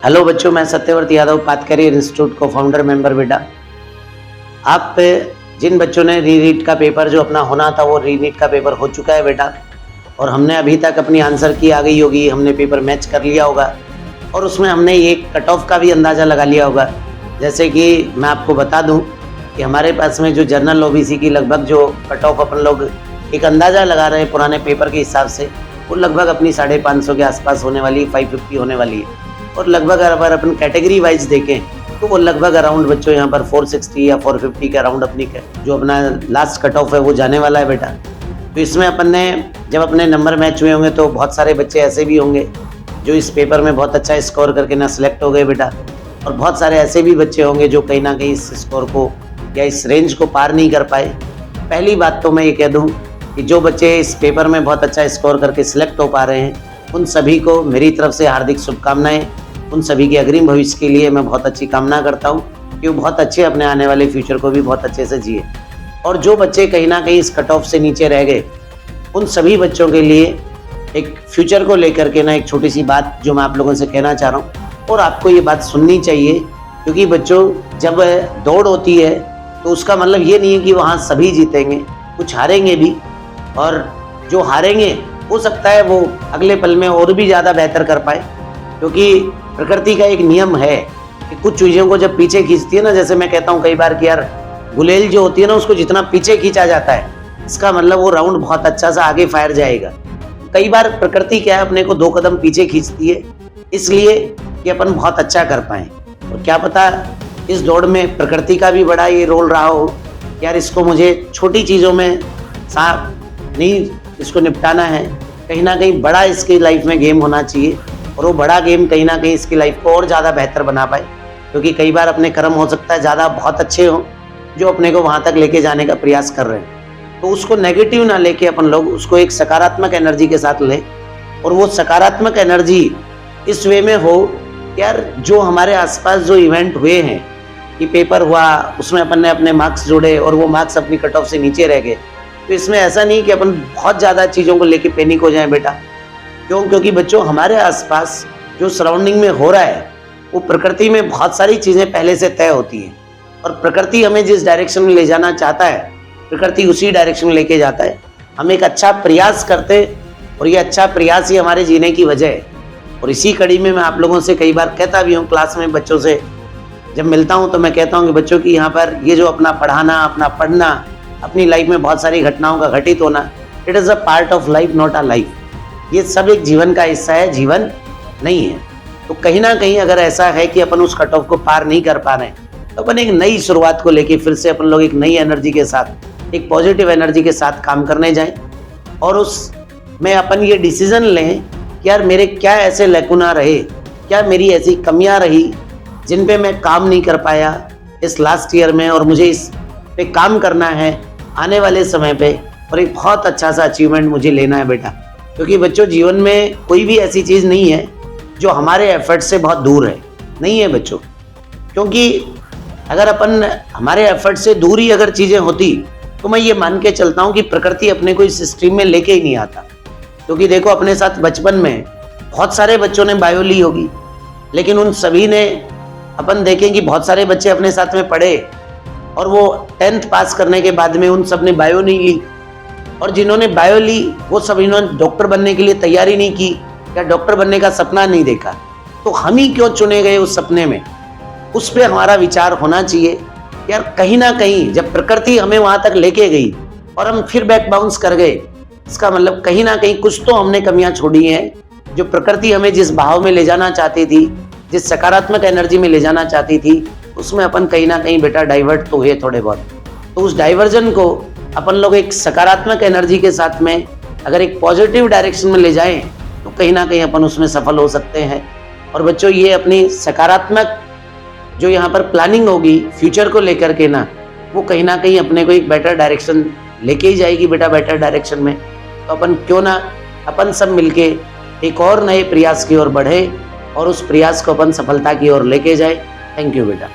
Hello बच्चों, मैं Satyavrat Yadav path career institute को फाउंडर मेंबर बेटा। आप जिन बच्चों ने रीनीट का पेपर जो अपना होना था वो रीनीट का पेपर हो चुका है बेटा, और हमने अभी तक अपनी आंसर की आ गई होगी, हमने पेपर मैच कर लिया होगा और उसमें हमने एक कट ऑफ का भी अंदाज़ा लगा लिया होगा। जैसे कि मैं आपको बता दूं कि हमारे पास में जो जनरल ओबीसी की लगभग जो कट ऑफ अपन लोग एक अंदाज़ा लगा रहे हैं पुराने पेपर के हिसाब से, वो लगभग अपनी 550 के आसपास होने वाली है, 550 होने वाली है। और लगभग अगर अपन कैटेगरी वाइज देखें तो वो लगभग अराउंड बच्चों यहाँ पर 460 या 450 के अराउंड अपनी जो अपना लास्ट कट ऑफ है वो जाने वाला है बेटा। तो इसमें अपन ने जब अपने नंबर मैच हुए होंगे तो बहुत सारे बच्चे ऐसे भी होंगे जो इस पेपर में बहुत अच्छा स्कोर करके ना सिलेक्ट हो गए बेटा, और बहुत सारे ऐसे भी बच्चे होंगे जो कहीं ना कहीं इस स्कोर को या इस रेंज को पार नहीं कर पाए। पहली बात तो मैं ये कह दूँ कि जो बच्चे इस पेपर में बहुत अच्छा स्कोर करके सिलेक्ट हो पा रहे हैं उन सभी को मेरी तरफ से हार्दिक शुभकामनाएं। उन सभी के अग्रिम भविष्य के लिए मैं बहुत अच्छी कामना करता हूँ कि वो बहुत अच्छे अपने आने वाले फ्यूचर को भी बहुत अच्छे से जिए। और जो बच्चे कहीं ना कहीं इस कट ऑफ से नीचे रह गए उन सभी बच्चों के लिए एक फ्यूचर को लेकर के ना एक छोटी सी बात जो मैं आप लोगों से कहना चाह रहा हूँ, और आपको ये बात सुननी चाहिए, क्योंकि बच्चों जब दौड़ होती है तो उसका मतलब ये नहीं है कि वहाँ सभी जीतेंगे, कुछ हारेंगे भी, और जो हारेंगे हो सकता है वो अगले पल में और भी ज़्यादा बेहतर कर पाए। क्योंकि प्रकृति का एक नियम है कि कुछ चीज़ों को जब पीछे खींचती है ना, जैसे मैं कहता हूँ कई बार कि यार गुलेल जो होती है ना उसको जितना पीछे खींचा जाता है इसका मतलब वो राउंड बहुत अच्छा सा आगे फायर जाएगा। कई बार प्रकृति क्या है अपने को 2 कदम पीछे खींचती है इसलिए कि अपन बहुत अच्छा कर पाए। और क्या पता इस दौड़ में प्रकृति का भी बड़ा ये रोल रहा हो, यार इसको मुझे छोटी चीज़ों में साफ नहीं इसको निपटाना है, कहीं ना कहीं बड़ा इसकी लाइफ में गेम होना चाहिए, और वो बड़ा गेम कहीं ना कहीं इसकी लाइफ को और ज़्यादा बेहतर बना पाए। क्योंकि कई बार अपने कर्म हो सकता है ज़्यादा बहुत अच्छे हों जो अपने को वहाँ तक लेके जाने का प्रयास कर रहे हैं, तो उसको नेगेटिव ना लेके अपन लोग उसको एक सकारात्मक एनर्जी के साथ लें। और वो सकारात्मक एनर्जी इस वे में हो, यार जो हमारे आसपास जो इवेंट हुए हैं कि पेपर हुआ उसमें अपन ने अपने मार्क्स जोड़े और वो मार्क्स अपनी कट ऑफ से नीचे रह गए, तो इसमें ऐसा नहीं कि अपन बहुत ज़्यादा चीज़ों को लेके पैनिक हो जाएं बेटा। क्यों? क्योंकि बच्चों हमारे आसपास जो सराउंडिंग में हो रहा है वो प्रकृति में बहुत सारी चीज़ें पहले से तय होती हैं, और प्रकृति हमें जिस डायरेक्शन में ले जाना चाहता है प्रकृति उसी डायरेक्शन में लेके जाता है। हम एक अच्छा प्रयास करते और ये अच्छा प्रयास ही हमारे जीने की वजह है। और इसी कड़ी में मैं आप लोगों से कई बार कहता भी हूँ, क्लास में बच्चों से जब मिलता हूँ तो मैं कहता हूँ कि बच्चों की यहाँ पर ये जो अपना पढ़ाना, अपना पढ़ना, अपनी लाइफ में बहुत सारी घटनाओं का घटित होना, it is a part of life, not a life. ये सब एक जीवन का हिस्सा है, जीवन नहीं है। तो कहीं ना कहीं अगर ऐसा है कि अपन उस कट ऑफ को पार नहीं कर पा रहे हैं तो अपन एक नई शुरुआत को लेके फिर से अपन लोग एक नई एनर्जी के साथ, एक पॉजिटिव एनर्जी के साथ काम करने जाएं, और उस में अपन ये डिसीजन लें कि यार मेरे क्या ऐसे लैकुना रहे, क्या मेरी ऐसी कमियां रही जिन पे मैं काम नहीं कर पाया इस लास्ट ईयर में, और मुझे इस पे काम करना है आने वाले समय पे, और एक बहुत अच्छा सा अचीवमेंट मुझे लेना है बेटा। क्योंकि बच्चों जीवन में कोई भी ऐसी चीज़ नहीं है जो हमारे एफर्ट से बहुत दूर है, नहीं है बच्चों। क्योंकि अगर अपन हमारे एफर्ट से दूर ही अगर चीज़ें होती तो मैं ये मान के चलता हूँ कि प्रकृति अपने को इस स्ट्रीम में लेके ही नहीं आता। क्योंकि देखो अपने साथ बचपन में बहुत सारे बच्चों ने बायो ली होगी, लेकिन उन सभी ने अपन देखें कि बहुत सारे बच्चे अपने साथ में पढ़े और वो 10th पास करने के बाद में उन सब ने बायो नहीं ली, और जिन्होंने बायो ली वो सब इन्होंने डॉक्टर बनने के लिए तैयारी नहीं की या डॉक्टर बनने का सपना नहीं देखा। तो हम ही क्यों चुने गए उस सपने में? उस पर हमारा विचार होना चाहिए। यार कहीं ना कहीं जब प्रकृति हमें वहाँ तक लेके गई और हम फिर बैक बाउंस कर गए, इसका मतलब कहीं ना कहीं कुछ तो हमने कमियां छोड़ी हैं। जो प्रकृति हमें जिस भाव में ले जाना चाहती थी, जिस सकारात्मक एनर्जी में ले जाना चाहती थी, उसमें अपन कहीं ना कहीं बेटा डाइवर्ट तो हुए थोड़े बहुत। तो उस डाइवर्जन को अपन लोग एक सकारात्मक एनर्जी के साथ में अगर एक पॉजिटिव डायरेक्शन में ले जाएं तो कहीं ना कहीं अपन उसमें सफल हो सकते हैं। और बच्चों ये अपनी सकारात्मक जो यहाँ पर प्लानिंग होगी फ्यूचर को लेकर के ना, वो कहीं ना कहीं अपने को एक बेटर डायरेक्शन लेके ही जाएगी बेटा, बेटर डायरेक्शन में। तो अपन क्यों ना अपन सब मिलके एक और नए प्रयास की ओर बढ़े और उस प्रयास को अपन सफलता की ओर लेके जाए। थैंक यू बेटा।